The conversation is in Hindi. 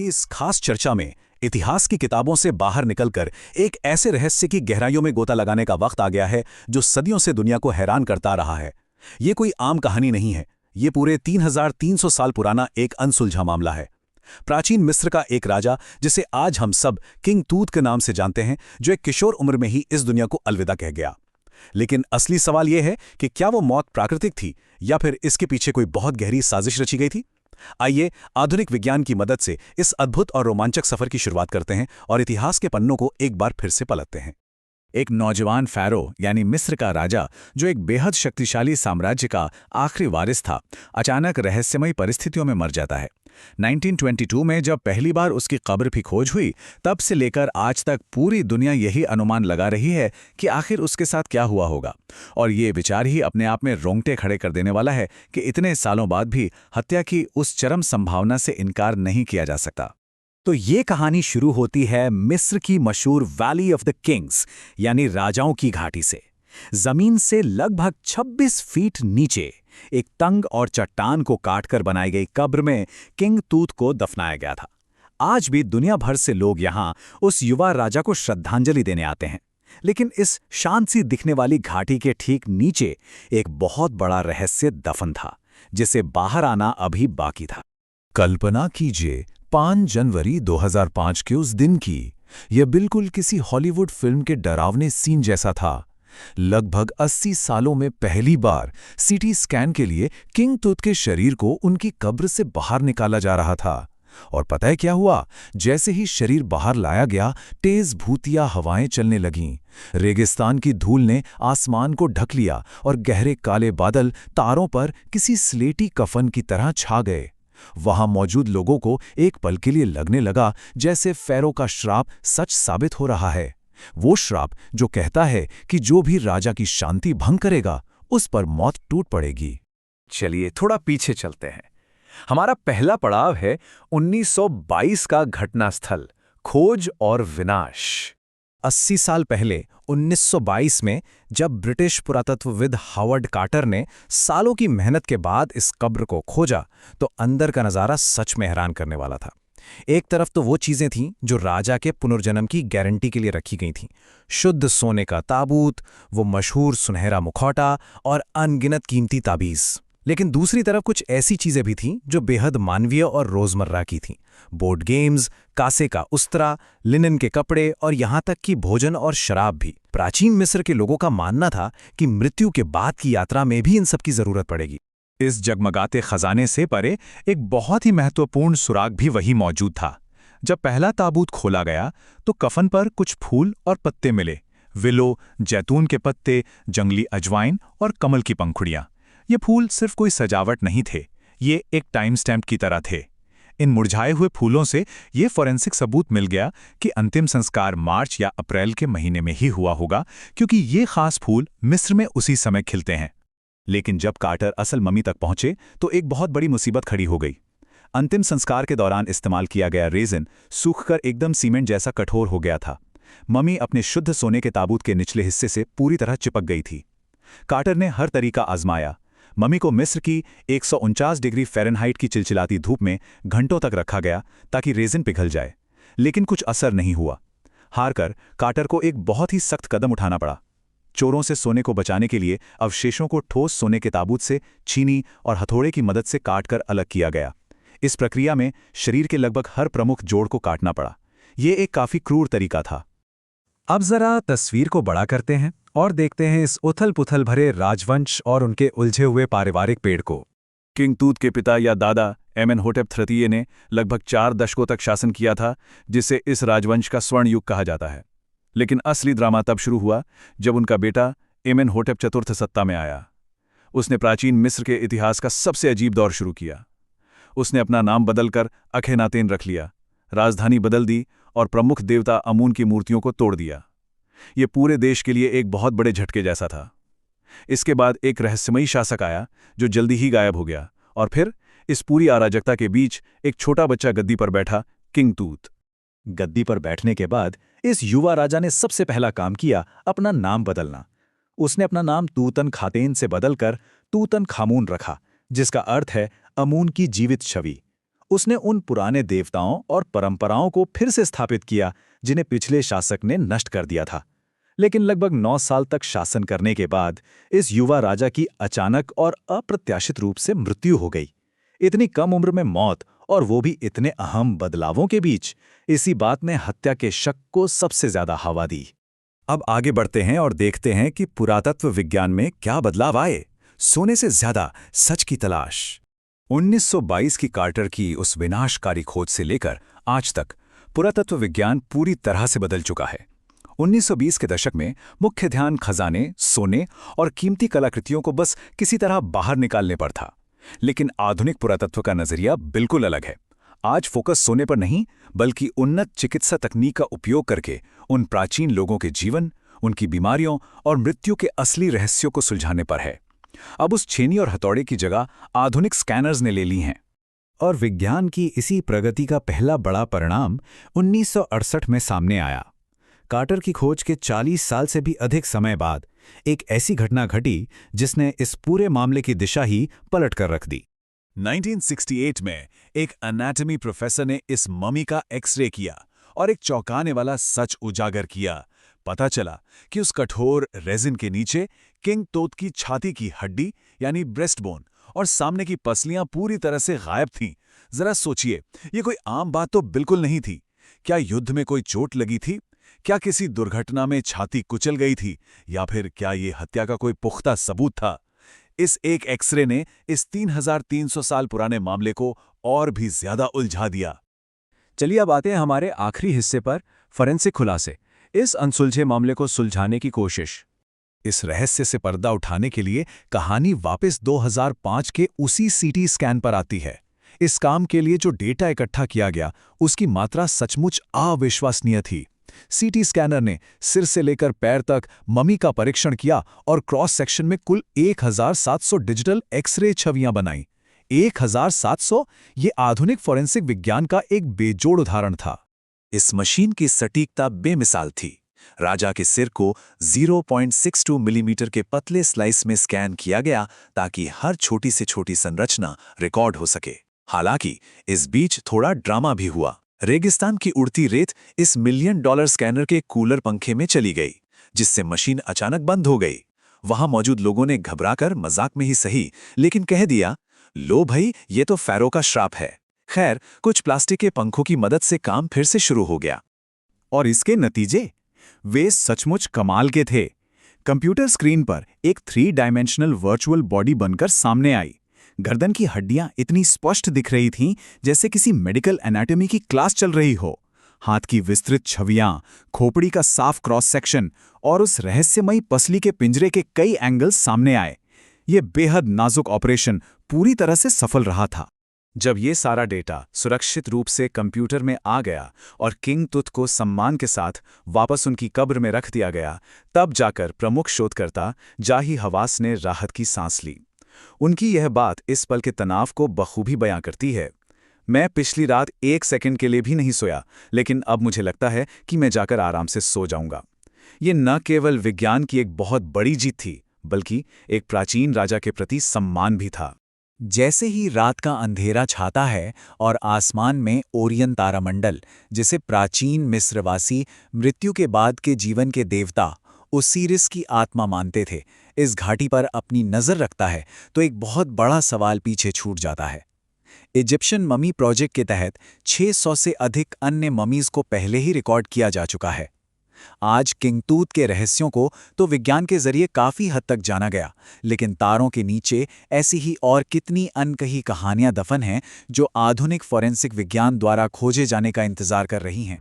इस खास चर्चा में इतिहास की किताबों से बाहर निकलकर एक ऐसे रहस्य की गहराइयों में गोता लगाने का वक्त आ गया है जो सदियों से दुनिया को हैरान करता रहा है। ये कोई आम कहानी नहीं है, ये पूरे 3300 साल पुराना एक अनसुलझा मामला है। प्राचीन मिस्र का एक राजा, जिसे आज हम सब किंग तूत के नाम से जानते हैं, जो एक किशोर उम्र में ही इस दुनिया को अलविदा कह गया। लेकिन असली सवाल यह है कि क्या वो मौत प्राकृतिक थी या फिर इसके पीछे कोई बहुत गहरी साजिश रची गई थी। आइए आधुनिक विज्ञान की मदद से इस अद्भुत और रोमांचक सफर की शुरुआत करते हैं और इतिहास के पन्नों को एक बार फिर से पलटते हैं। एक नौजवान फ़ारो यानी मिस्र का राजा, जो एक बेहद शक्तिशाली साम्राज्य का आखिरी वारिस था, अचानक रहस्यमयी परिस्थितियों में मर जाता है। 1922 में जब पहली बार उसकी कब्र की खोज हुई, तब से लेकर आज तक पूरी दुनिया यही अनुमान लगा रही है कि आखिर उसके साथ क्या हुआ होगा। और ये विचार ही अपने आप में रोंगटे खड़े कर देने वाला है कि इतने सालों बाद भी हत्या की उस चरम संभावना से इनकार नहीं किया जा सकता। तो ये कहानी शुरू होती है मिस्र की मशहूर वैली ऑफ द किंग्स यानी राजाओं की घाटी से। जमीन से लगभग 26 फीट नीचे एक तंग और चट्टान को काटकर बनाई गई कब्र में किंग तूत को दफनाया गया था। आज भी दुनिया भर से लोग यहाँ उस युवा राजा को श्रद्धांजलि देने आते हैं। लेकिन इस शांत सी दिखने वाली घाटी के ठीक नीचे एक बहुत बड़ा रहस्य दफन था, जिसे बाहर आना अभी बाकी था। कल्पना कीजिए 5 जनवरी 2005 के उस दिन की। यह बिल्कुल किसी हॉलीवुड फिल्म के डरावने सीन जैसा था। लगभग 80 सालों में पहली बार सीटी स्कैन के लिए किंग तूत के शरीर को उनकी कब्र से बाहर निकाला जा रहा था। और पता है क्या हुआ? जैसे ही शरीर बाहर लाया गया, तेज भूतिया हवाएं चलने लगीं। रेगिस्तान की धूल ने आसमान को ढक लिया और गहरे काले बादल तारों पर किसी स्लेटी कफन की तरह छा गए। वहां मौजूद लोगों को एक पल के लिए लगने लगा जैसे फ़ारो का श्राप सच साबित हो रहा है। वो श्राप जो कहता है कि जो भी राजा की शांति भंग करेगा, उस पर मौत टूट पड़ेगी। चलिए थोड़ा पीछे चलते हैं। हमारा पहला पड़ाव है 1922 का घटनास्थल, खोज और विनाश। 80 साल पहले 1922 में जब ब्रिटिश पुरातत्वविद हावर्ड कार्टर ने सालों की मेहनत के बाद इस कब्र को खोजा, तो अंदर का नज़ारा सच में हैरान करने वाला था। एक तरफ तो वो चीज़ें थीं जो राजा के पुनर्जन्म की गारंटी के लिए रखी गई थीं, शुद्ध सोने का ताबूत, वो मशहूर सुनहरा मुखौटा और अनगिनत कीमती ताबीज़। लेकिन दूसरी तरफ कुछ ऐसी चीज़ें भी थीं जो बेहद मानवीय और रोज़मर्रा की थीं। बोर्ड गेम्स, कांसे का उस्तरा, लिनन के कपड़े और यहाँ तक कि भोजन और शराब भी। प्राचीन मिस्र के लोगों का मानना था कि मृत्यु के बाद की यात्रा में भी इन सब की ज़रूरत पड़ेगी। इस जगमगाते खजाने से परे एक बहुत ही महत्वपूर्ण सुराग भी वही मौजूद था। जब पहला ताबूत खोला गया तो कफन पर कुछ फूल और पत्ते मिले। विलो, जैतून के पत्ते, जंगली अजवाइन और कमल की पंखुड़ियाँ। ये फूल सिर्फ कोई सजावट नहीं थे, ये एक टाइम स्टैम्प की तरह थे। इन मुरझाए हुए फूलों से ये फॉरेंसिक सबूत मिल गया कि अंतिम संस्कार मार्च या अप्रैल के महीने में ही हुआ होगा, क्योंकि ये खास फूल मिस्र में उसी समय खिलते हैं। लेकिन जब कार्टर असल मम्मी तक पहुंचे तो एक बहुत बड़ी मुसीबत खड़ी हो गई। अंतिम संस्कार के दौरान इस्तेमाल किया गया रेजिन सूखकर एकदम सीमेंट जैसा कठोर हो गया था। मम्मी अपने शुद्ध सोने के ताबूत के निचले हिस्से से पूरी तरह चिपक गई थी। कार्टर ने हर तरीका आजमाया। मम्मी को मिस्र की 149 डिग्री फ़ारेनहाइट की चिलचिलाती धूप में घंटों तक रखा गया ताकि रेजिन पिघल जाए, लेकिन कुछ असर नहीं हुआ। हारकर कार्टर को एक बहुत ही सख्त कदम उठाना पड़ा। चोरों से सोने को बचाने के लिए अवशेषों को ठोस सोने के ताबूत से छीनी और हथौड़े की मदद से काटकर अलग किया गया। इस प्रक्रिया में शरीर के लगभग हर प्रमुख जोड़ को काटना पड़ा। ये एक काफी क्रूर तरीका था। अब जरा तस्वीर को बड़ा करते हैं और देखते हैं इस उथल-पुथल भरे राजवंश और उनके उलझे हुए पारिवारिक पेड़ को। किंग तूत के पिता या दादा एमेनहोटेप तृतीय ने लगभग 4 दशकों तक शासन किया था, जिसे इस राजवंश का स्वर्ण युग कहा जाता है। लेकिन असली ड्रामा तब शुरू हुआ जब उनका बेटा एमेनहोटेप चतुर्थ सत्ता में आया। उसने प्राचीन मिस्र के इतिहास का सबसे अजीब दौर शुरू किया। उसने अपना नाम बदलकर अखेनातेन रख लिया, राजधानी बदल दी और प्रमुख देवता अमून की मूर्तियों को तोड़ दिया। ये पूरे देश के लिए एक बहुत बड़े झटके जैसा था। इसके बाद एक रहस्यमयी शासक आया जो जल्दी ही गायब हो गया, और फिर इस पूरी अराजकता के बीच एक छोटा बच्चा गद्दी पर बैठा, किंग तूत। गद्दी पर बैठने के बाद इस युवा राजा ने सबसे पहला काम किया अपना नाम बदलना। उसने अपना नाम तूतन खातेन से बदलकर तूतन खामून रखा, जिसका अर्थ है अमून की जीवित छवि। उसने उन पुराने देवताओं और परंपराओं को फिर से स्थापित किया जिन्हें पिछले शासक ने नष्ट कर दिया था। लेकिन लगभग 9 साल तक शासन करने के बाद इस युवा राजा की अचानक और अप्रत्याशित रूप से मृत्यु हो गई। इतनी कम उम्र में मौत, और वो भी इतने अहम बदलावों के बीच, इसी बात ने हत्या के शक को सबसे ज्यादा हवा दी। अब आगे बढ़ते हैं और देखते हैं कि पुरातत्व विज्ञान में क्या बदलाव आए। सोने से ज्यादा सच की तलाश। 1922 की कार्टर की उस विनाशकारी खोज से लेकर आज तक पुरातत्व विज्ञान पूरी तरह से बदल चुका है। 1920 के दशक में मुख्य ध्यान खजाने, सोने और कीमती कलाकृतियों को बस किसी तरह बाहर निकालने पर था। लेकिन आधुनिक पुरातत्व का नजरिया बिल्कुल अलग है। आज फोकस सोने पर नहीं, बल्कि उन्नत चिकित्सा तकनीक का उपयोग करके उन प्राचीन लोगों के जीवन, उनकी बीमारियों और मृत्यु के असली रहस्यों को सुलझाने पर है। अब उस छेनी और हथौड़े की जगह आधुनिक स्कैनर्स ने ले ली हैं। और विज्ञान की इसी प्रगति का पहला बड़ा परिणाम 1968 में सामने आया। कार्टर की खोज के 40 साल से भी अधिक समय बाद एक ऐसी घटना घटी जिसने इस पूरे मामले की दिशा ही पलट कर रख दी। 1968 में एक एनाटॉमी प्रोफेसर ने इस ममी का एक्सरे किया और एक चौंकाने वाला सच उजागर किया। पता चला कि उस कठोर रेजिन के नीचे किंग तूत की छाती की हड्डी यानी ब्रेस्ट बोन और सामने की पसलियां पूरी तरह से गायब थीं। जरा सोचिए, ये कोई आम बात तो बिल्कुल नहीं थी। क्या युद्ध में कोई चोट लगी थी? क्या किसी दुर्घटना में छाती कुचल गई थी? या फिर क्या ये हत्या का कोई पुख्ता सबूत था? इस एक एक्सरे ने इस 3300 साल पुराने मामले को और भी ज्यादा उलझा दिया। चलिए अब आते हैं हमारे आखिरी हिस्से पर, फोरेंसिक खुलासे, इस अनसुलझे मामले को सुलझाने की कोशिश। इस रहस्य से पर्दा उठाने के लिए कहानी वापस 2005 के उसी सीटी स्कैन पर आती है। इस काम के लिए जो डेटा इकट्ठा किया गया उसकी मात्रा सचमुच अविश्वसनीय थी। सीटी स्कैनर ने सिर से लेकर पैर तक ममी का परीक्षण किया और क्रॉस सेक्शन में कुल 1700 डिजिटल एक्सरे छवियां बनाई। 1700! ये आधुनिक फोरेंसिक विज्ञान का एक बेजोड़ उदाहरण था। इस मशीन की सटीकता बेमिसाल थी। राजा के सिर को 0.62 मिलीमीटर के पतले स्लाइस में स्कैन किया गया ताकि हर छोटी से छोटी संरचना रिकॉर्ड हो सके। हालांकि इस बीच थोड़ा ड्रामा भी हुआ। रेगिस्तान की उड़ती रेत इस $1 मिलियन स्कैनर के कूलर पंखे में चली गई, जिससे मशीन अचानक बंद हो गई। वहां मौजूद लोगों ने घबराकर मजाक में ही सही, लेकिन कह दिया, लो भाई, ये तो फैरो का श्राप है। खैर, कुछ प्लास्टिक के पंखों की मदद से काम फिर से शुरू हो गया। और इसके नतीजे वे सचमुच कमाल के थे। कंप्यूटर स्क्रीन पर एक 3 डायमेंशनल वर्चुअल बॉडी बनकर सामने आई। गर्दन की हड्डियां इतनी स्पष्ट दिख रही थीं जैसे किसी मेडिकल एनाटॉमी की क्लास चल रही हो। हाथ की विस्तृत छवियां, खोपड़ी का साफ क्रॉस सेक्शन और उस रहस्यमयी पसली के पिंजरे के कई एंगल्स सामने आए। ये बेहद नाजुक ऑपरेशन पूरी तरह से सफल रहा था। जब ये सारा डेटा सुरक्षित रूप से कंप्यूटर में आ गया और किंग तुत को सम्मान के साथ वापस उनकी कब्र में रख दिया गया, तब जाकर प्रमुख शोधकर्ता जाही हवास ने राहत की सांस ली। उनकी यह बात इस पल के तनाव को बखूबी बयां करती है। मैं पिछली रात 1 सेकंड के लिए भी नहीं सोया, लेकिन अब मुझे लगता है कि मैं जाकर आराम से सो जाऊंगा। ये न केवल विज्ञान की एक बहुत बड़ी जीत थी, बल्कि एक प्राचीन राजा के प्रति सम्मान भी था। जैसे ही रात का अंधेरा छाता है और आसमान में ओरियन तारामंडल, जिसे प्राचीन मिस्रवासी मृत्यु के बाद के जीवन के देवता ओसिरिस की आत्मा मानते थे, इस घाटी पर अपनी नज़र रखता है, तो एक बहुत बड़ा सवाल पीछे छूट जाता है। इजिप्शियन ममी प्रोजेक्ट के तहत 600 से अधिक अन्य ममीज़ को पहले ही रिकॉर्ड किया जा चुका है। आज किंग तूत के रहस्यों को तो विज्ञान के जरिए काफ़ी हद तक जाना गया, लेकिन तारों के नीचे ऐसी ही और कितनी अनकही कहानियां दफन हैं जो आधुनिक फोरेंसिक विज्ञान द्वारा खोजे जाने का इंतजार कर रही हैं।